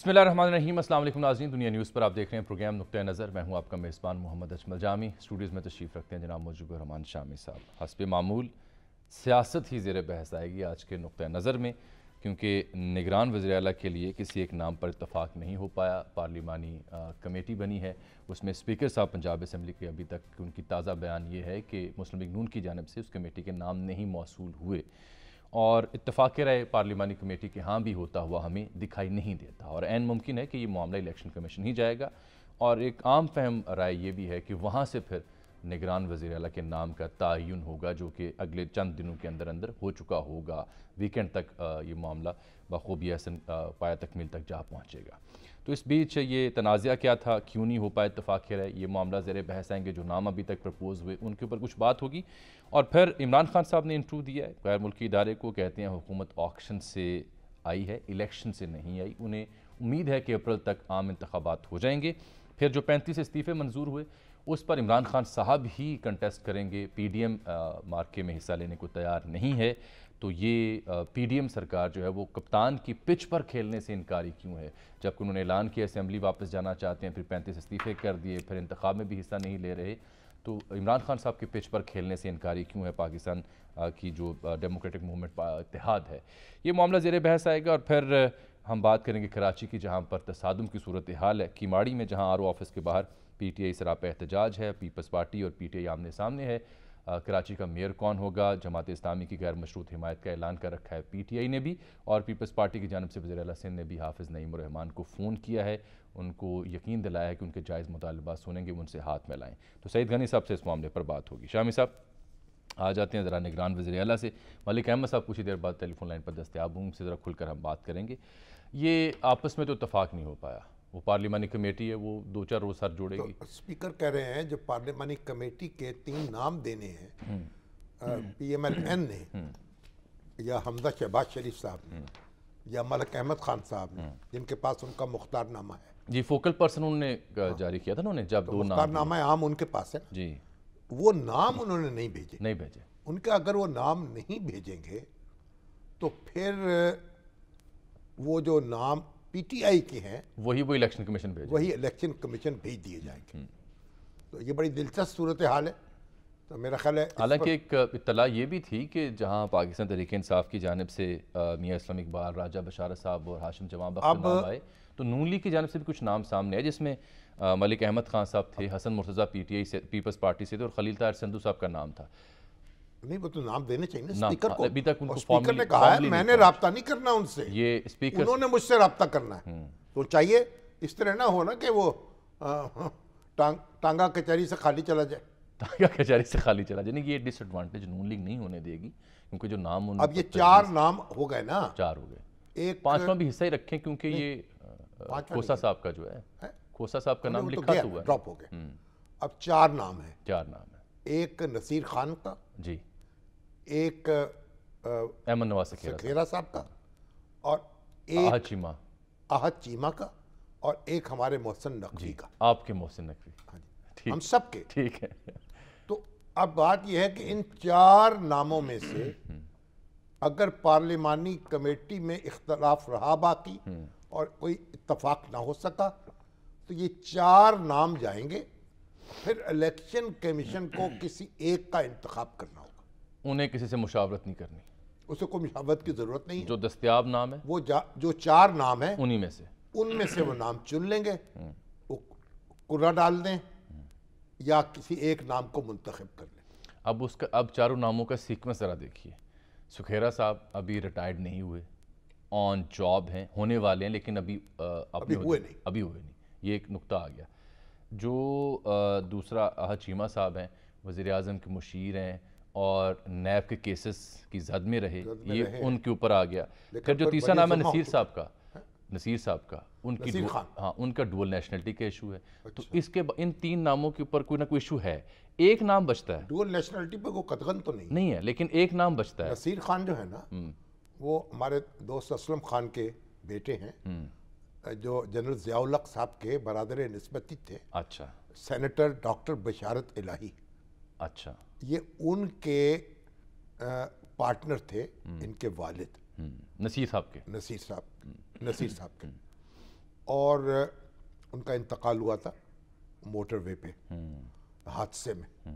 بسم اللہ الرحمن الرحیم۔ السلام علیکم ناظرین، دنیا نیوز پر آپ دیکھ رہے ہیں پروگرام نقطہ نظر۔ میں ہوں آپ کا میزبان محمد اجمل جامی۔ اسٹوڈیوز میں تشریف رکھتے ہیں جناب موجب الرحمان شامی صاحب۔ حسب معمول سیاست ہی زیر بحث آئے گی آج کے نقطہ نظر میں، کیونکہ نگران وزیر اعلیٰ کے لیے کسی ایک نام پر اتفاق نہیں ہو پایا۔ پارلیمانی کمیٹی بنی ہے، اس میں اسپیکر صاحب پنجاب اسمبلی کے ابھی تک ان کی تازہ بیان یہ ہے کہ مسلم لیگ نون کی جانب سے اس کمیٹی کے نام نہیں موصول ہوئے، اور اتفاق رائے پارلیمانی کمیٹی کے ہاں بھی ہوتا ہوا ہمیں دکھائی نہیں دیتا، اور عین ممکن ہے کہ یہ معاملہ الیکشن کمیشن ہی جائے گا۔ اور ایک عام فہم رائے یہ بھی ہے کہ وہاں سے پھر نگران وزیر اعلیٰ کے نام کا تعین ہوگا، جو کہ اگلے چند دنوں کے اندر ہو چکا ہوگا۔ ویکنڈ تک یہ معاملہ بخوبی حسن پایہ تکمیل تک جا پہنچے گا۔ تو اس بیچ یہ تنازعہ کیا تھا، کیوں نہیں ہو پایا اتفاق رائے، یہ معاملہ زیر بحث آئیں گے۔ جو نام ابھی تک پرپوز ہوئے ان کے اوپر کچھ بات ہوگی، اور پھر عمران خان صاحب نے انٹرویو دیا ہے غیر ملکی ادارے کو، کہتے ہیں حکومت آکشن سے آئی ہے، الیکشن سے نہیں آئی۔ انہیں امید ہے کہ اپریل تک عام انتخابات ہو جائیں گے۔ پھر جو 35 استعفے منظور ہوئے اس پر عمران خان صاحب ہی کنٹیسٹ کریں گے۔ پی ڈی ایم مارکے میں حصہ لینے کو تیار نہیں ہے، تو یہ پی ڈی ایم سرکار جو ہے وہ کپتان کی پچ پر کھیلنے سے انکاری کیوں ہے، جبکہ انہوں نے اعلان کیا اسمبلی واپس جانا چاہتے ہیں، پھر 35 استعفے کر دیے، پھر انتخاب میں بھی حصہ نہیں لے رہے۔ تو عمران خان صاحب کے پچ پر کھیلنے سے انکاری کیوں ہے پاکستان کی جو ڈیموکریٹک موومنٹ اتحاد ہے۔ یہ معاملہ زیر بحث آئے گا، اور پھر ہم بات کریں گے کراچی کی، جہاں پر تصادم کی صورتحال ہے۔ کیماڑی میں جہاں آر او آفس کے باہر پی ٹی آئی سراپا احتجاج ہے، پیپلز پارٹی اور پی ٹی آئی آمنے سامنے ہے۔ کراچی کا میئر کون ہوگا؟ جماعت اسلامی کی غیر مشروط حمایت کا اعلان کر رکھا ہے پی ٹی آئی نے بھی، اور پیپلز پارٹی کی جانب سے وزیر اعلیٰ سندھ نے بھی حافظ نعیم الرحمان کو فون کیا ہے، ان کو یقین دلایا ہے کہ ان کے جائز مطالبات سنیں گے، ان سے ہاتھ ملائیں۔ تو سعید غنی صاحب سے اس معاملے پر بات ہوگی۔ شامی صاحب آ جاتے ہیں ذرا نگران وزیر اعلیٰ سے۔ ملک احمد صاحب کچھ ہی دیر بعد ٹیلی فون لائن پر دستیاب ہوں، ان سے ذرا کھل کر ہم بات کریں گے۔ یہ آپس میں تو اتفاق نہیں ہو پایا، وہ پارلیمانی کمیٹی ہے، وہ 2-4 روز سر جوڑے گی۔ اسپیکر کہہ رہے ہیں جو پارلیمانی کمیٹی کے 3 نام دینے ہیں پی ایم ایل این نے، یا حمزہ شہباز شریف صاحب نے، یا ملک احمد خان صاحب نے، جن کے پاس ان کا مختار نامہ ہے۔ جی، فوکل پرسن انہوں نے جاری کیا تھا انہوں نے، جب 2 مختار نام نامہ عام ان کے پاس ہے، جی وہ نام انہوں نے نہیں بھیجے۔ نہیں بھیجے ان کے اگر وہ نام نہیں بھیجیں گے تو پھر وہ جو نام پی ٹی آئی کے ہیں وہی وہ الیکشن کمیشن بھیجے، وہی الیکشن کمیشن بھیج دیے جائیں گے۔ تو یہ بڑی دلچسپ صورتحال ہے۔ تو میرا خیال ہے حالانکہ ایک اطلاع یہ بھی تھی کہ جہاں پاکستان تحریک انصاف کی جانب سے میاں اسلام اقبال، راجہ بشارت صاحب اور ہاشم جماں بخش نام آئے، تو نون لیگ کی جانب سے بھی کچھ نام سامنے آئے، جس میں ملک احمد خان صاحب تھے، حسن مرتضیٰ پی ٹی آئی سے پیپلز پارٹی سے تھے، اور خلیل طاہر سندھو صاحب کا نام تھا۔ نہیں، وہ تو نام دینے چاہیے نا اسپیکر کو۔ ابھی تک ان کو اسپیکر نے کہا ہے میں نے رابطہ نہیں کرنا ان سے، یہ اسپیکر انہوں نے مجھ سے رابطہ کرنا ہے۔ تو چاہیے اس طرح نہ ہو نا کہ وہ ٹانگا کچہری سے خالی چلا جائے، ٹانگا کچہری سے خالی چلا جائے۔ یہ ڈس ایڈوانٹیج نون لیگ نہیں ہونے دے گی، کیونکہ جو نام اب یہ 4 نام ہو گئے نا، 4 ہو گئے، ایک 5واں بھی حصہ ہی رکھیں، کیونکہ یہ کھوسا صاحب کا جو ہے، کھوسا صاحب کا نام لکھا تو ہوا ہے، ڈراپ ہو گئے۔ اب 4 نام ہیں، 4 نام ہیں۔ ایک نصیر خان کا، جی، ایک احمد نواز سکھیرا صاحب کا، اور آہد چیمہ، آہد چیمہ کا، اور ایک ہمارے محسن نقوی کا، آپ کے محسن نقوی، ہم سب کے۔ ٹھیک ہے۔ تو اب بات یہ ہے کہ ان 4 ناموں میں سے اگر پارلیمانی کمیٹی میں اختلاف رہا باقی اور کوئی اتفاق نہ ہو سکا تو یہ 4 نام جائیں گے، پھر الیکشن کمیشن کو کسی ایک کا انتخاب کرنا ہوگا۔ انہیں کسی سے مشاورت نہیں کرنی، اسے کوئی مشاورت کی ضرورت نہیں ہے۔ جو دستیاب نام ہے وہ جو 4 نام ہیں انہی میں سے ان میں سے وہ نام چن لیں گے، وہ کرا ڈال دیں یا کسی ایک نام کو منتخب کر لیں۔ اب 4 ناموں کا سیکوینس ذرا دیکھیے۔ سکھیرا صاحب ابھی ریٹائرڈ نہیں ہوئے، آن جاب ہیں، ہونے والے ہیں، لیکن ابھی ہوئے نہیں، یہ ایک نقطہ آ گیا۔ جو دوسرا احد چیمہ صاحب ہیں، وزیر اعظم کے مشیر ہیں اور نیب کے کیسز کی زد میں رہے، یہ ان کے اوپر آ گیا۔ پھر جو تیسرا نام ہے نصیر صاحب کا، ان کا ڈوئل نیشنلٹی کا ایشو ہے۔ تو اس کے ان 3 ناموں کے اوپر کوئی نہ کوئی ایشو ہے، ایک نام بچتا ہے۔ ڈوئل نیشنلٹی پہ کوئی قطغن تو نہیں ہے، لیکن ایک نام بچتا ہے۔ نصیر خان جو ہے نا، وہ ہمارے دوست اسلم خان کے بیٹے ہیں، جو جنرل ضیاء الحق صاحب کے برادر نسبتی تھے۔ اچھا، سینیٹر ڈاکٹر بشارت الہی، اچھا، یہ ان کے پارٹنر تھے، ان کے والد نصیر صاحب کے۔ اور ان کا انتقال ہوا تھا موٹر وے پہ حادثے میں.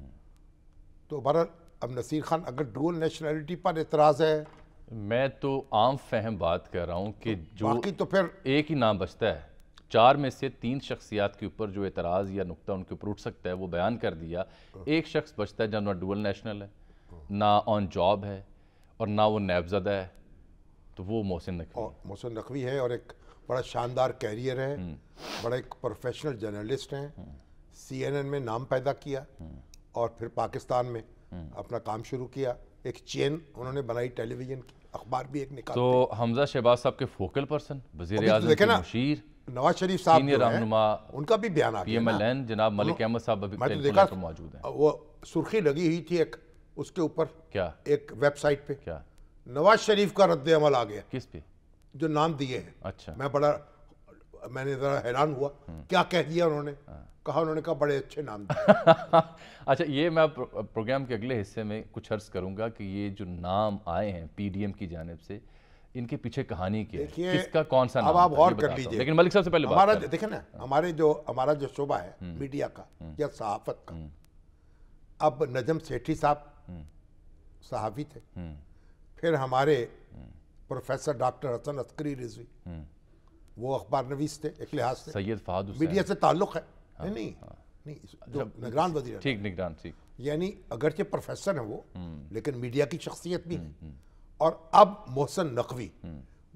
تو بہرحال اب نصیر خان اگر ڈول نیشنلٹی پر اعتراض ہے, میں تو عام فہم بات کر رہا ہوں کہ جو باقی تو پھر ایک ہی نام بچتا ہے, 4 میں سے 3 شخصیات کے اوپر جو اعتراض یا نقطہ ان کے اوپر اٹھ سکتا ہے وہ بیان کر دیا. ایک شخص بچتا ہے جو نہ ڈول نیشنل ہے, نہ آن جاب ہے, اور نہ وہ نیب زدہ ہے, تو وہ محسن نقوی. اور محسن نقوی ہے, اور ایک بڑا شاندار کیریئر ہے, بڑا ایک پروفیشنل جرنلسٹ ہیں, CNN میں نام پیدا کیا اور پھر پاکستان میں اپنا کام شروع کیا. ایک چین انہوں نے بنائی ٹیلی ویژن کی, اخبار بھی ایک نکالا. تو حمزہ شہباز صاحب کے فوکل پرسن, وزیر اعظم کے مشیر, نواز شریف صاحب سینئر رہنما, ان کا بھی بیان آ گیا نا. PMLN جناب ملک احمد صاحب ابھی میں تو ٹیلی دیکھا فون پر موجود ہیں. وہ سرخی لگی ہوئی تھی ایک اس کے اوپر, کیا ایک ویب سائٹ پہ, کیا نواز شریف کا رد عمل آ گیا کس پہ؟ جو نام دیے ہیں. اچھا, میں نے ذرا حیران ہوا, کیا کہہ دیا انہوں نے. کہا انہوں نے کہا بڑے اچھے نام دیے. اچھا, یہ میں پروگرام کے اگلے حصے میں کچھ عرض کروں گا کہ یہ جو نام آئے ہیں PDM کی جانب سے, ان کے پیچھے کہانی کیا ہے, کس کا کون سا نام. اب آپ غور کر لیجئے, لیکن ملک صاحب سے پہلے ہمارا دیکھیں نا, ہمارا جو شعبہ ہے میڈیا کا یا صحافت کا, اب نجم سیٹھی صاحب صحافی تھے, پھر ہمارے پروفیسر ڈاکٹر حسن عسکری رضوی وہ اخبار نویس تھے ایک لحاظ سے, سید فہد حسین میڈیا سے تعلق ہے. نہیں جو نگران وزیر, ٹھیک, نگران, ٹھیک, یعنی اگرچہ پروفیسر ہیں وہ, لیکن میڈیا کی شخصیت بھی ہے. اور اب محسن نقوی,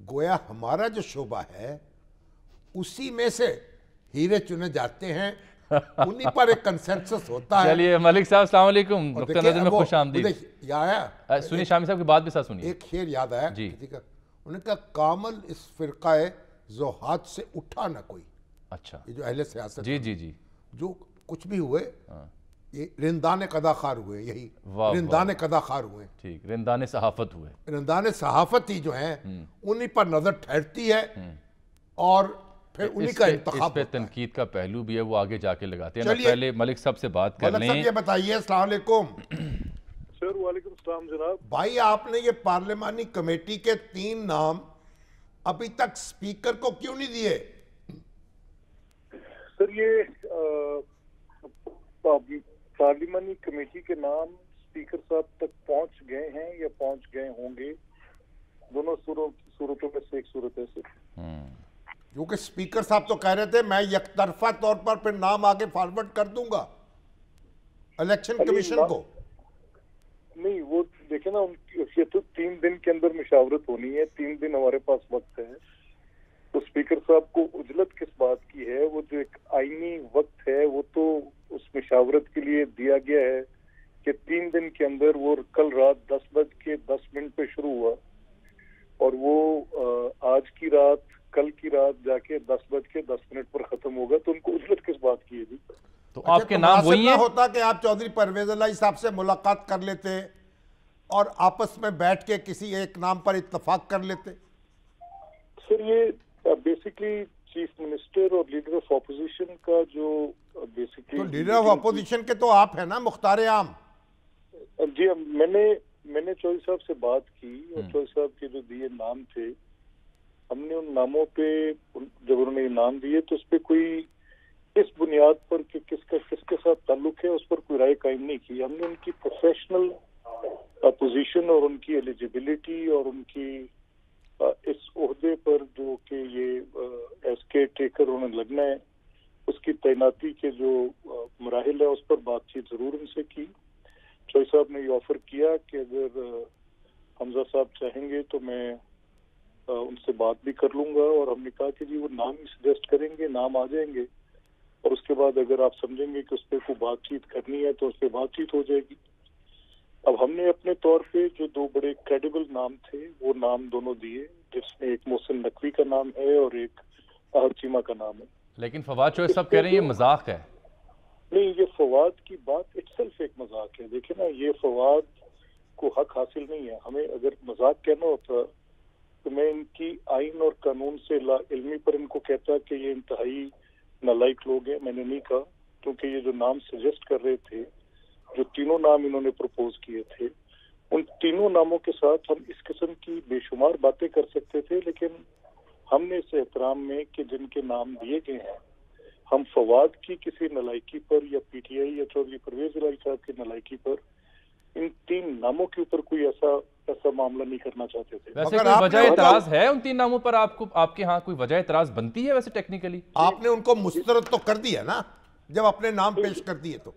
گویا ہمارا جو شعبہ ہے اسی میں سے ہیرے چنے جاتے ہیں, انہی پر ایک کنسنسس ہوتا ہے. چلیے ملک صاحب السلام علیکم, نقطہ نظر میں خوش آمدید. سنی شامی صاحب کی بات بھی ساتھ سنیے. ایک شعر یاد آیا کسی کا, انہوں نے کہا کامل اس فرقہ زہاد سے اٹھا نہ کوئی. اچھا, یہ جو اہل سیاست جی, جو کچھ بھی ہوئے, یہ رندان قضا خار ہوئے, یہی رندان قضا خار ہوئے. ٹھیک, رندان صحافت ہوئے. رندان صحافت ہی جو ہیں انہی پر نظر ٹھہرتی ہے, اور پھر انہی کا انتخاب. اس پہ تنقید کا پہلو بھی ہے, وہ آگے جا کے لگاتے ہیں. پہلے ملک صاحب سے بات کر لیں. ملک صاحب یہ بتائیے, السلام علیکم. سر وعلیکم السلام جناب. بھائی آپ نے یہ پارلیمانی کمیٹی کے 3 نام ابھی تک سپیکر کو کیوں نہیں دیے؟ سر یہ پارلیمانی کمیٹی کے نام سپیکر صاحب تک پہنچ گئے ہیں یا پہنچ گئے ہوں گے, دونوں صورتوں میں سے ایک صورت ہے سر. کیونکہ سپیکر صاحب تو کہہ رہے تھے میں یک طرفہ طور پر پھر نام آگے فارورڈ کر دوں گا الیکشن کمیشن کو. نہیں, وہ دیکھیں نا, یہ تو 3 دن کے اندر مشاورت ہونی ہے, 3 دن ہمارے پاس وقت ہے. تو سپیکر صاحب کو عجلت کس بات کی ہے؟ وہ جو ایک آئینی وقت ہے وہ تو اس مشاورت کے لیے دیا گیا ہے کہ 3 دن کے اندر, وہ کل رات 10:10 پہ شروع ہوا, اور وہ آج کی رات, کل کی رات جا کے 10:10 پر ختم ہوگا. تو ان کو عجلت کس بات کی ہے جی؟ تو آپ کے نام وہی ہیں. ہوتا کہ آپ چودھری پرویز الہی صاحب سے ملاقات کر لیتے اور آپس میں بیٹھ کے کسی ایک نام پر اتفاق کر لیتے. سر یہ بیسیکلی چیف منسٹر اور لیڈر آف اپوزیشن کا جو بیسیکلی, تو لیڈر آف اپوزیشن کے تو آپ ہیں نا, مختار عام. جی, میں نے چودھری صاحب سے بات کی, اور چودھری صاحب کے جو دیے نام تھے, ہم نے ان ناموں پہ جب انہوں نے نام دیے تو اس پہ کوئی اس بنیاد پر کہ کس کے ساتھ تعلق ہے اس پر کوئی رائے قائم نہیں کی. ہم نے ان کی پروفیشنل پوزیشن اور ان کی ایلیجیبلٹی اور ان کی اس عہدے پر جو کہ یہ ایز کیئر ٹیکر انہوں نے لگنا ہے, اس کی تعیناتی کے جو مراحل ہے اس پر بات چیت ضرور ان سے کی. چوئی صاحب نے یہ آفر کیا کہ اگر حمزہ صاحب چاہیں گے تو میں ان سے بات بھی کر لوں گا, اور ہم نے کہا کہ جی وہ نام ہی سجیسٹ کریں گے, نام آ جائیں گے, اور اس کے بعد اگر آپ سمجھیں گے کہ اس پہ کوئی بات چیت کرنی ہے تو اس پہ بات چیت ہو جائے گی. اب ہم نے اپنے طور پہ جو 2 بڑے کریڈیبل نام تھے وہ نام دونوں دیے, جس میں ایک محسن نقوی کا نام ہے اور ایک احد چیمہ کا نام ہے. لیکن فواد چوہے صاحب کہہ رہے ہیں یہ مذاق ہے. نہیں, یہ فواد کی بات اٹ سیلف ایک مذاق ہے. دیکھیں نا, یہ فواد کو حق حاصل نہیں ہے. ہمیں اگر مذاق کہنا ہوتا تو میں ان کی آئین اور قانون سے لا علمی پر ان کو کہتا کہ یہ انتہائی نالائق لوگ ہیں. میں نے نہیں کہا, کیونکہ یہ جو نام سجیسٹ کر رہے تھے, جو 3 نام انہوں نے پروپوز کیے تھے, ان 3 ناموں کے ساتھ ہم اس قسم کی بے شمار باتیں کر سکتے تھے, لیکن ہم نے اس احترام میں کہ جن کے نام دیے گئے ہیں، ہم فواد کی کسی نلائکی پر یا پی ٹی آئی یا چودھری پرویز الہی صاحب کی نلائکی پر ان 3 ناموں کے اوپر کوئی ایسا معاملہ نہیں کرنا چاہتے تھے. ویسے کوئی وجہ اعتراض ہے ان 3 ناموں پر؟ آپ کے ہاں کوئی وجہ اعتراض بنتی ہے ویسے ٹیکنیکلی؟ آپ نے ان کو مسترد تو کر دیا نا جب اپنے نام پیش کر دیے تو.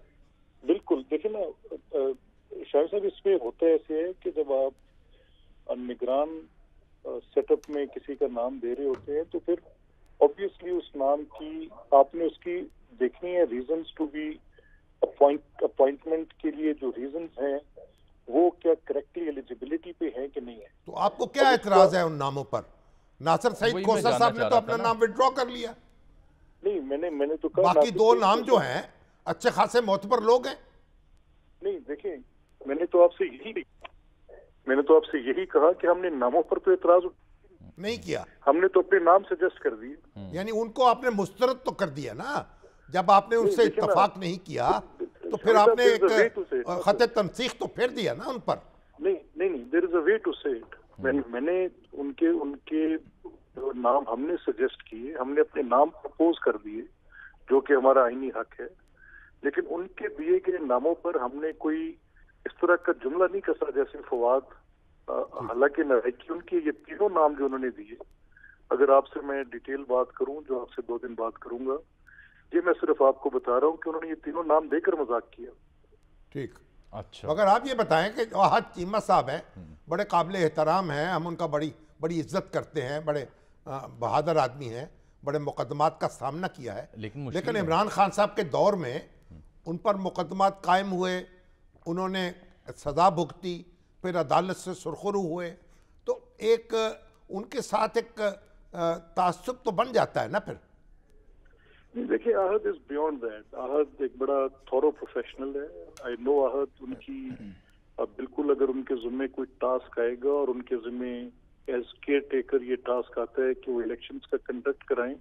بالکل. دیکھیں نا شاہد صاحب، اس میں ہوتا ایسے ہے کہ جب آپ نگران سیٹ اپ میں کسی کا نام دے رہے ہوتے ہیں تو پھر obviously اس نام کی آپ نے اس کی دیکھنی ہے ریزنز ٹو بی اپوائنٹمنٹ کے لیے جو ریزنز ہیں وہ کیا کریکٹلی ایلیجیبلٹی پہ ہیں کہ نہیں ہے. تو آپ کو کیا اعتراض ہے ان ناموں پر؟ ناصر سعید کوثر صاحب نے تو اپنا نام وڈرا کر لیا. نہیں، میں نے تو کہا باقی 2 نام جو ہیں اچھے خاصے معتبر لوگ ہیں. نہیں دیکھیں، میں نے تو آپ سے یہی کہا کہ ہم نے ناموں پر تو اعتراض نہیں کیا، ہم نے تو اپنے نام سجیسٹ کر دیے. یعنی ان کو آپ نے مسترد تو کر دیا نا جب آپ نے ان سے اتفاق نہیں کیا تو پھر آپ نے ایک خط تنسیخ تو پھیر دیا نا ان پر. نہیں there is a way to say it. میں نے ان کے جو نام ہم نے سجیسٹ کیے، ہم نے اپنے نام پرپوز کر دیے جو کہ ہمارا آئینی حق ہے، لیکن ان کے دیے گئے ناموں پر ہم نے کوئی اس طرح کا جملہ نہیں کسا جیسے فواد. حالانکہ نلائکی ان کے یہ 3 نام جو انہوں نے دیے، اگر آپ سے میں ڈیٹیل بات کروں جو آپ سے 2 دن بات کروں گا، یہ میں صرف آپ کو بتا رہا ہوں کہ انہوں نے یہ 3 نام دے کر مذاق کیا. ٹھیک. اچھا، اگر آپ یہ بتائیں کہ احد چیمہ صاحب ہیں، بڑے قابل احترام ہیں، ہم ان کا بڑی عزت کرتے ہیں، بڑے بہادر آدمی ہیں، بڑے مقدمات کا سامنا کیا ہے، لیکن عمران خان صاحب کے دور میں ان پر مقدمات قائم ہوئے، انہوں نے سزا بھگتی، پھر عدالت سے سرخرو ہوئے، تو ایک ان کے ساتھ ایک تعصب تو بن جاتا ہے نا پھر. دیکھیں، احد از بیونڈ دیٹ. احد ایک بڑا تھورو پروفیشنل ہے. آئی نو احد. ان کی بالکل اگر ان کے ذمے کوئی ٹاسک آئے گا اور ان کے ذمے ایز کیئر ٹیکر یہ ٹاسک آتا ہے کہ وہ الیکشنز کا کنڈکٹ کرائیں،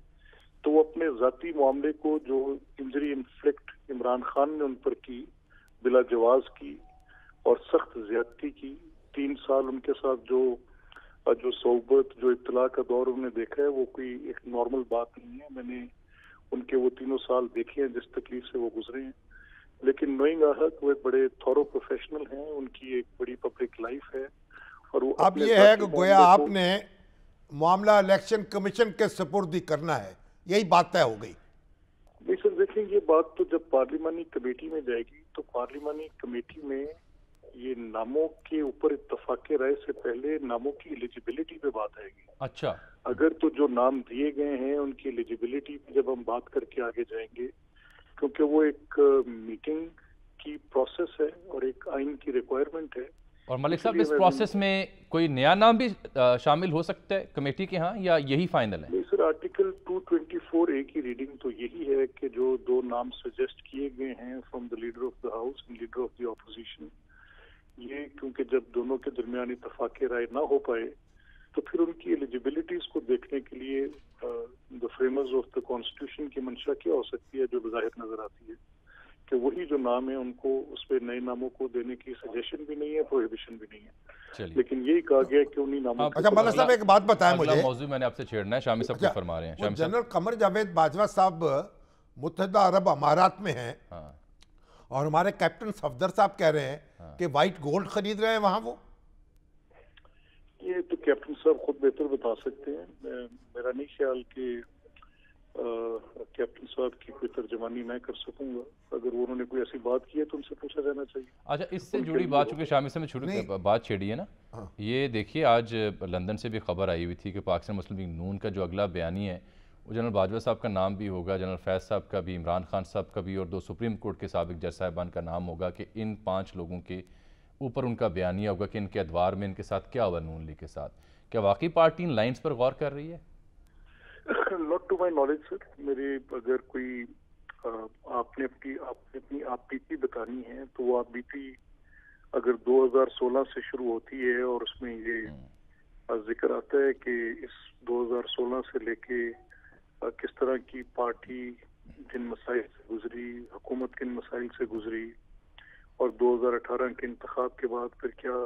تو وہ اپنے ذاتی معاملے کو جو انجری انفلکٹ عمران خان نے ان پر کی، بلا جواز کی اور سخت زیادتی کی، 3 سال ان کے ساتھ جو صحبت، جو اطلاع کا دور انہوں نے دیکھا ہے، وہ کوئی ایک نارمل بات نہیں ہے. میں نے ان کے وہ 3 سال دیکھے ہیں جس تکلیف سے وہ گزرے ہیں. لیکن نوئنگ احد وہ ایک بڑے تھورو پروفیشنل ہیں، ان کی ایک بڑی پبلک لائف ہے. اور وہ اب یہ ہے کہ گویا آپ نے معاملہ الیکشن کمیشن کے سپرد کرنا ہے، یہی بات طے ہو گئی. نہیں سر، دیکھیں یہ بات تو جب پارلیمانی کمیٹی میں جائے گی تو پارلیمانی کمیٹی میں یہ ناموں کے اوپر اتفاق رائے سے پہلے ناموں کی ایلیجیبلٹی پہ بات آئے گی. اچھا، اگر تو جو نام دیے گئے ہیں ان کی ایلیجیبلٹی پہ جب ہم بات کر کے آگے جائیں گے، کیونکہ وہ ایک میٹنگ کی پروسیس ہے اور ایک آئین کی ریکوائرمنٹ ہے. اور ملک صاحب اس پروسیس میں کوئی نیا نام بھی شامل ہو سکتا ہے کمیٹی کے ہاں، یا یہی فائنل ہے؟ نہیں سر، آرٹیکل 224A کی ریڈنگ تو یہی ہے کہ جو 2 نام سجیسٹ کیے گئے ہیں from the leader of the house and leader of the opposition, یہ کیونکہ جب دونوں کے درمیان اتفاق رائے نہ ہو پائے تو پھر ان کی ایلیجیبلٹیز کو دیکھنے کے لیے دا فریمرز آف دا کانسٹیٹیوشن کی منشا کیا ہو سکتی ہے جو بظاہر نظر آتی ہے کہ وہی جو نام ہے ان کو اس پہ نئے ناموں کو دینے کی سجیشن بھی نہیں ہے، پروہیبیشن بھی نہیں ہے، لیکن یہی کہا گیا کہ انہی ناموں. اچھا ملک صاحب ایک بات بتائیں مجھے، موضوع میں نے آپ سے چھیڑنا ہے، شامی صاحب کو فرما رہے ہیں. جنرل قمر جاوید باجوہ صاحب متحدہ عرب امارات میں ہیں اور ہمارے کیپٹن صفدر صاحب کہہ رہے ہیں کہ وائٹ گولڈ خرید رہے ہیں وہاں. وہ یہ تو کیپٹن صاحب خود بہتر بتا سکتے ہیں. میرا نہیں خیال کہ کیپٹن صاحب کی کوئی ترجمانی میں کر سکوں گا. اگر انہوں نے کوئی ایسی بات کی ہے تو ان سے پوچھا جانا چاہیے. اچھا، اس سے جڑی بات چونکہ شامی سے میں بات چھیڑی ہے نا، یہ دیکھیے آج لندن سے بھی خبر آئی ہوئی تھی کہ پاکستان مسلم لیگ نون کا جو اگلا بیانی ہے وہ جنرل باجوہ صاحب کا نام بھی ہوگا، جنرل فیض صاحب کا بھی، عمران خان صاحب کا بھی، اور 2 سپریم کورٹ کے سابق جج صاحبان کا نام ہوگا کہ ان 5 لوگوں کے اوپر ان کا بیانیہ ہوگا کہ ان کے ادوار میں ان کے ساتھ کیا ہوا نون لیگ کے ساتھ. کیا واقعی پارٹی ان لائنز پر غور کر رہی ہے؟ ناٹ ٹو مائی نالج سر. میرے اگر کوئی آپ نے اپنی آپ بیتی بتانی ہے تو وہ آپ بیتی اگر 2016 سے شروع ہوتی ہے اور اس میں یہ ذکر آتا ہے کہ اس 2016 سے لے کے کس طرح کی پارٹی جن مسائل سے گزری، حکومت کن مسائل سے گزری، اور 2018 کے انتخاب کے بعد پھر کیا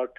8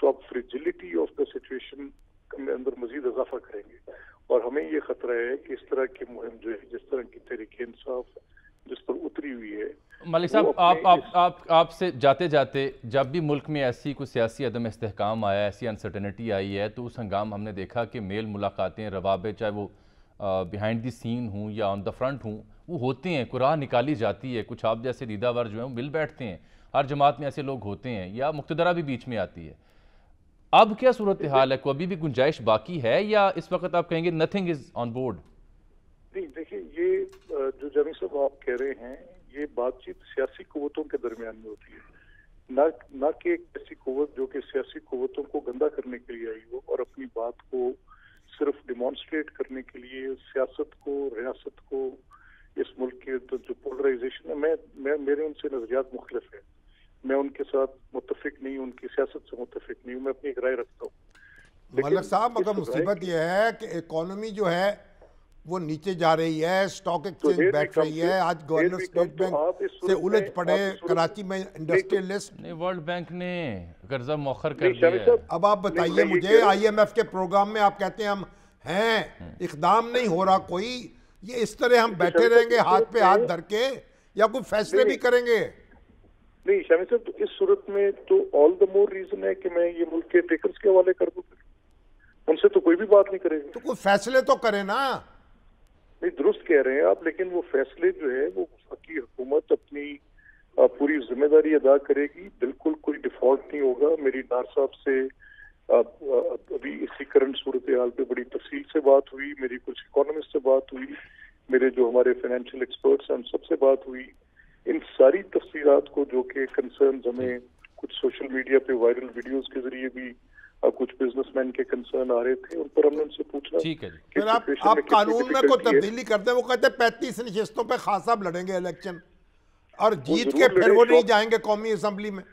تو آپ فریجلٹی آف دا سچویشن کے اندر مزید اضافہ کریں گے. اور ہمیں یہ خطرہ ہے کہ اس طرح کی مہم جو ہے، جس طرح کی تحریک انصاف جس پر اتری ہوئی ہے. ملک صاحب آپ سے جاتے جاتے، جب بھی ملک میں ایسی کوئی سیاسی عدم استحکام آیا، ایسی انسرٹنٹی آئی ہے، تو اس ہنگام ہم نے دیکھا کہ میل ملاقاتیں، روابط، چاہے وہ بیہائنڈ دی سین ہوں یا آن دا فرنٹ ہوں، وہ ہوتے ہیں، کوئی راہ نکالی جاتی ہے. کچھ آپ جیسے دیدہ ور جو ہیں وہ مل بیٹھتے ہیں. ہر جماعت میں ایسے لوگ ہوتے ہیں، یا مقتدرہ بھی بیچ میں آتی ہے. اب کیا صورتحال ہے؟ کوئی ابھی بھی گنجائش باقی ہے، یا اس وقت آپ کہیں گے نتھنگ از آن بورڈ؟ نہیں دیکھیں، یہ جو جامی صاحب آپ کہہ رہے ہیں، یہ بات چیت سیاسی قوتوں کے درمیان میں ہوتی ہے، نہ کہ ایک ایسی قوت جو کہ سیاسی قوتوں کو گندا کرنے کے لیے آئی ہو اور اپنی بات کو صرف ڈیمانسٹریٹ کرنے کے لیے سیاست کو، ریاست کو، اس ملک کے جو پولرائزیشن ہے. میرے ان سے نظریات مختلف ہیں. میں ان کے ساتھ متفق نہیں ہوں، ان کی سیاست سے متفق نہیں ہوں. میں اپنی ایک رائے رکھتا ہوں. ملک صاحب، مگر مصیبت یہ ہے کہ اکانومی جو ہے وہ نیچے جا رہی ہے، اسٹاک ایکسچینج بیٹھ رہی ہے. آج گورنر اسٹیٹ بینک سے الجھ پڑے کراچی میں انڈسٹریلسٹ. نہیں، ورلڈ بینک نے قرضہ مؤخر کر دیا ہے. اب آپ بتائیے مجھے، آئی ایم ایف کے پروگرام میں آپ کہتے ہیں ہم ہیں، اقدام نہیں ہو رہا کوئی. یہ اس طرح ہم بیٹھے رہیں گے ہاتھ پہ ہاتھ دھر کے، یا کوئی فیصلے بھی کریں گے؟ نہیں شامی صاحب، تو اس صورت میں تو آل دا مور ریزن ہے کہ میں یہ ملک کے ٹیکرز کے حوالے کر دوں. ان سے تو کوئی بھی بات نہیں کرے گا. تو کوئی فیصلے تو کرے نا. نہیں، درست کہہ رہے ہیں آپ، لیکن وہ فیصلے جو ہے وہ وفاقی حکومت اپنی پوری ذمہ داری ادا کرے گی. بالکل کوئی ڈیفالٹ نہیں ہوگا. میری ڈار صاحب سے ابھی اسی کرنٹ صورتحال پہ بڑی تفصیل سے بات ہوئی. میری کچھ اکانومسٹ سے بات ہوئی. میرے جو ہمارے فائنینشیل ایکسپرٹس ہیں ان سب سے بات ہوئی. ان ساری تفصیلات کو جو کہ کنسرنز ہمیں کچھ سوشل میڈیا پہ وائرل ویڈیوز کے ذریعے بھی کچھ بزنس مین کے کنسرن آ رہے تھے، ان پر ہم نے ان سے پوچھا. ٹھیک ہے جی. پھر آپ قانون میں کوئی تبدیلی کرتے ہیں. وہ کہتے ہیں 35 نشستوں پہ خان صاحب لڑیں گے الیکشن، اور جیت کے پھر وہ نہیں جائیں گے قومی اسمبلی میں.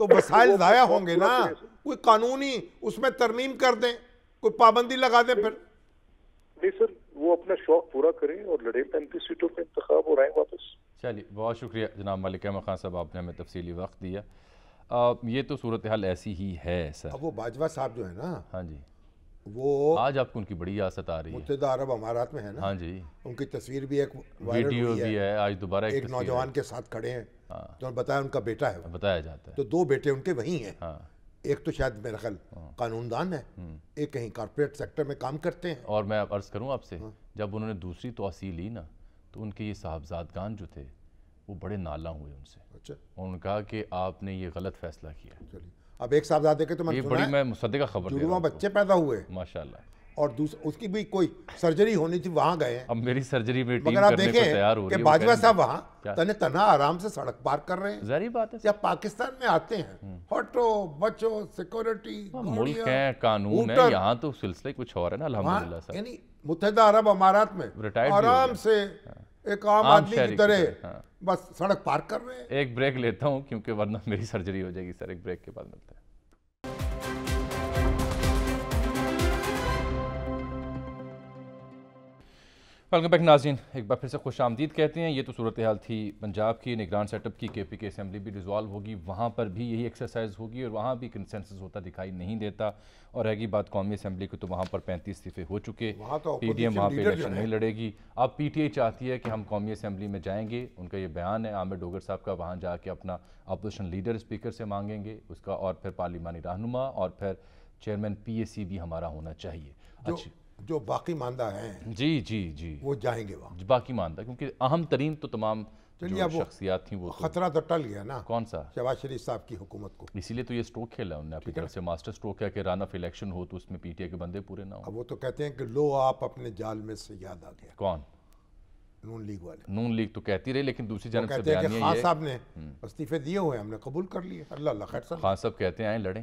تو وسائل ضائع ہوں گے نا. کوئی قانونی اس میں ترمیم کر دیں، کوئی پابندی لگا دیں. پھر نہیں سر، وہ اپنا شوق پورا کریں اور لڑیں 35 سیٹوں پہ انتخاب اور آئیں واپس. چلیے، بہت شکریہ جناب ملک احمد خان صاحب، آپ نے ہمیں تفصیلی وقت دیا. یہ تو صورتحال ایسی ہی ہے سر. اب وہ باجوہ صاحب جو ہے نا، ہاں جی، وہ آج آپ کو ان کی بڑی آست آ رہی ہے. متحدہ عرب امارات میں ہے نا. ہاں جی، ان کی تصویر بھی ایک وائرل ویڈیو ہوئی بھی ہے. آج دوبارہ ایک نوجوان کے ساتھ کھڑے ہیں، تو بتایا ان کا بیٹا ہے. بتایا جاتا ہے. تو 2 بیٹے ان کے وہی ہیں. ہاں، ایک تو شاید میرا خیال قانون دان ہے، ایک کہیں کارپوریٹ سیکٹر میں کام کرتے ہیں. اور میں عرض کروں آپ سے، جب انہوں نے دوسری توسیع لی نا، تو ان کے یہ صاحبزادگان جو تھے وہ بڑے نالاں ہوئے ان سے. اچھا، انہوں نے کہا کہ آپ نے یہ غلط فیصلہ کیا. چلیے، اب ایک صاحبزادے کے تو میں یہ نے بڑی سنا میں مصدقہ خبر دے رہا جڑواں ہوں. بچے پیدا ہوئے، ماشاءاللہ. اور اس کی بھی کوئی سرجری ہونی تھی، وہاں گئے ہیں. اب میری سرجری میں ٹیم مگر آپ کرنے کو تیار ہو دیکھیں رہی کہ ہے. باجوہ صاحب وہاں تنہا آرام سے سڑک پار کر رہے ہیں. ظاہری بات ہے. جب پاکستان میں آتے ہیں، ہٹو بچو، سیکورٹی، ملک ہے، قانون ہے. یہاں تو سلسلے کچھ اور ہے نا الحمدللہ صاحب. یعنی متحدہ عرب امارات میں آرام سے ایک عام آدمی کی طرح بس سڑک پار کر رہے ہیں. ایک بریک لیتا ہوں کیونکہ ورنہ میری سرجری ہو جائے گی سر. ایک بریک کے بعد ملتے ہیں. ویلکم بیک ناظرین، ایک بار پھر سے خوش آمدید کہتے ہیں. یہ تو صورتحال تھی پنجاب کی. نگران سیٹ اپ کی KP کے اسمبلی بھی ڈیزالو ہوگی، وہاں پر بھی یہی ایکسرسائز ہوگی اور وہاں بھی کنسنسس ہوتا دکھائی نہیں دیتا. اور رہ گئی بات قومی اسمبلی کی، تو وہاں پر 35 استعفے ہو چکے. PDM وہاں پہ الیکشن نہیں لڑے گی. اب PTI چاہتی ہے کہ ہم قومی اسمبلی میں جائیں گے. ان کا یہ بیان ہے عامر ڈوگر صاحب کا، وہاں جا کے اپنا اپوزیشن لیڈر اسپیکر سے مانگیں گے اس کا، اور پھر پارلیمانی رہنما، اور پھر چیئرمین PAC بھی ہمارا ہونا چاہیے. اچھا، جو باقی ماندہ ہیں جی وہ جائیں گے وہاں. باقی ماندہ، کیونکہ اہم ترین تو تمام جو شخصیات تھیں وہ خطرہ تو ٹل گیا نا. کون سا؟ شہباز شریف صاحب کی حکومت کو. اسی لیے تو یہ سٹروک کھیلا انہوں نے اپنی طرف سے، ماسٹر سٹروک ہے کہ رن آف الیکشن ہو تو اس میں PTI کے بندے پورے نہ ہوں. اب وہ تو کہتے ہیں کہ لو آپ اپنے جال میں سے یاد آ گیا. کون؟ نون لیگ والے. نون لیگ تو کہتی رہی، لیکن دوسری جانب سے بیانیہ بیانیہ یہ خان صاحب نے استعفے دیے ہوئے، ہم نے قبول کر لیے. اللہ خیر صاحب. خان صاحب کہتے ہیں آئیں لڑیں.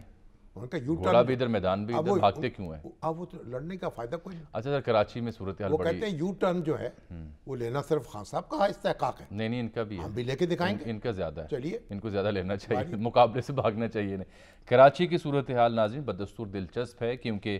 ان کا یو گھوڑا بھی ادھر، میدان بھی ادھر، بھاگتے کیوں ہیں؟ اب وہ لڑنے کا فائدہ کوئی نہیں. اچھا سر، کراچی میں صورتحال وہ بڑی، کہتے ہیں یو ٹرن جو ہے وہ لینا صرف خان صاحب کا استحقاق ہے. نہیں ان کا بھی ہے. ہم بھی لے کے دکھائیں گے. ان کا زیادہ ہے. چلیے، ان کو زیادہ لینا چاہیے، مقابلے سے بھاگنا چاہیے نہیں. کراچی کی صورتحال ناظرین بدستور دلچسپ ہے، کیونکہ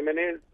MNA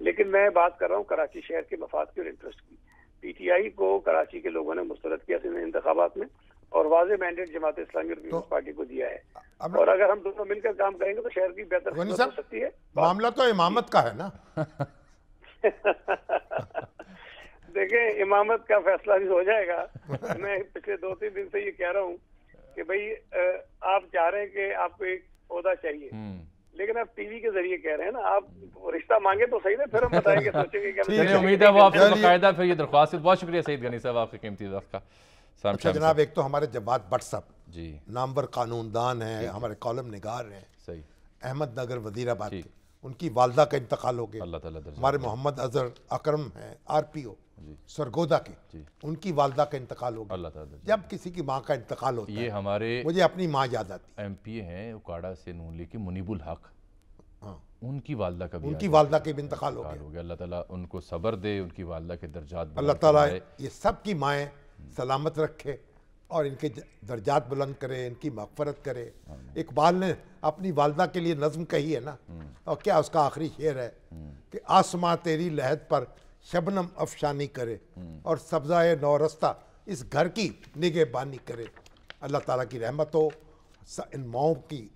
لیکن میں بات کر رہا ہوں کراچی شہر کے مفاد کی اور انٹرسٹ کی. پی ٹی آئی کو کراچی کے لوگوں نے مسترد کیا انتخابات میں اور واضح مینڈیٹ جماعت اسلامی اور پیپلز پارٹی کو دیا ہے, اور اگر ہم دونوں مل کر کام کریں گے تو شہر کی بہتر خدمت ہو سکتی ہے. معاملہ تو امامت کا ہے نا. دیکھیں امامت کا فیصلہ بھی ہو جائے گا. میں پچھلے 2-3 دن سے یہ کہہ رہا ہوں کہ بھائی آپ چاہ رہے ہیں کہ آپ کو ایک عہدہ چاہیے, لیکن آپ ٹی وی کے ذریعے کہہ رہے ہیں نا, آپ رشتہ مانگے تو صحیح نا, پھر ہم بتائیں گے, سوچیں گے. چلیے امید ہے وہ آپ سے باقاعدہ پھر یہ درخواست. بہت شکریہ سعید غنی صاحب آپ کے قیمتی وقت کا. اچھا جناب, ایک تو ہمارے جواد بٹ صاحب جی نامور قانون دان ہیں, ہمارے کالم نگار ہیں, صحیح, احمد نگر وزیر آباد کے, ان کی والدہ کا انتقال ہو گیا. اللہ تعالیٰ ہمارے محمد اظہر اکرم ہیں آر پی او سرگودا کے, ان کی والدہ کا انتقال ہو گیا. اللہ تعالیٰ. جب کسی کی ماں کا انتقال ہوتا ہے یہ ہمارے مجھے اپنی ماں یاد آتی. ایم پی اے ہیں اکاڑا سے نون لیگ کے منیب الحق, ان کی والدہ کا بھی ان کی والدہ کے بھی انتقال ہو گیا. اللہ تعالیٰ ان کو صبر دے, ان کی والدہ کے درجات اللہ تعالیٰ یہ سب کی مائیں سلامت رکھے اور ان کے درجات بلند کرے, ان کی مغفرت کرے. اقبال نے اپنی والدہ کے لیے نظم کہی ہے نا, اور کیا اس کا آخری شعر ہے کہ آسماں تیری لحد پر شبنم افشانی کرے اور سبزۂ نورستہ اس گھر کی نگہبانی کرے. اللہ تعالیٰ کی رحمت ہو, ان ماؤں کی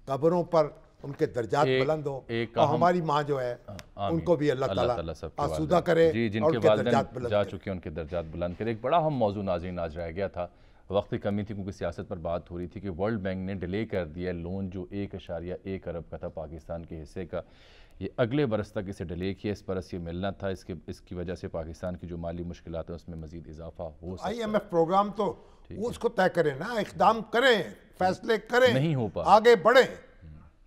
قبروں پر ان کے درجات بلند ہو, اور ہماری ماں جو ہے ان کو بھی اللہ تعالیٰ آسودہ کرے جن اور کے ان کے درجات والدین بلند جا کرے. چکے ہیں ان کے درجات بلند کرے. ایک بڑا اہم موضوع ناظرین آج رہ گیا تھا, وقت کی کمی تھی کیونکہ سیاست پر بات ہو رہی تھی, کہ ورلڈ بینک نے ڈیلے کر دیا لون جو 1.1 ارب کا تھا پاکستان کے حصے کا, یہ اگلے برس تک اسے ڈیلے کیا. اس برس یہ ملنا تھا, اس کی وجہ سے پاکستان کی جو مالی مشکلات ہیں اس میں مزید اضافہ ہو سکتا ہے. آئی ایم ایف پروگرام تو وہ اس کو طے کریں نا, اقدام کریں, فیصلے کریں, نہیں ہو پا آگے بڑھیں.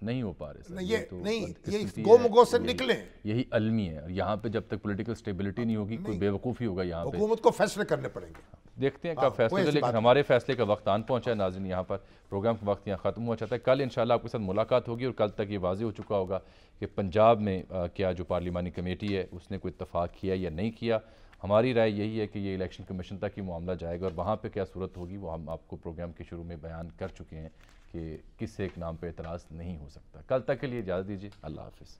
نہیں ہو پا رہے یہ گو مگو سے نکلیں. یہی المی ہے, اور یہاں پہ جب تک پولیٹیکل سٹیبلٹی نہیں ہوگی کوئی بے وقوفی ہوگا یہاں پہ. حکومت کو فیصلے کرنے پڑیں گے, دیکھتے ہیں کب فیصلے. لیکن ہمارے فیصلے کا وقت آن پہنچا ہے ناظرین, یہاں پر پروگرام کا وقت یہاں ختم ہوا چاہتا ہے. کل انشاءاللہ آپ کے ساتھ ملاقات ہوگی, اور کل تک یہ واضح ہو چکا ہوگا کہ پنجاب میں کیا جو پارلیمانی کمیٹی ہے اس نے کوئی اتفاق کیا یا نہیں کیا. ہماری رائے یہی ہے کہ یہ الیکشن کمیشن تک ہی معاملہ جائے گا, اور وہاں پہ کیا صورت ہوگی وہ ہم آپ کو پروگرام کے شروع میں بیان کر چکے ہیں کہ کس ایک نام پہ اعتراض نہیں ہو سکتا. کل تک کے لیے اجازت دیجیے, اللہ حافظ.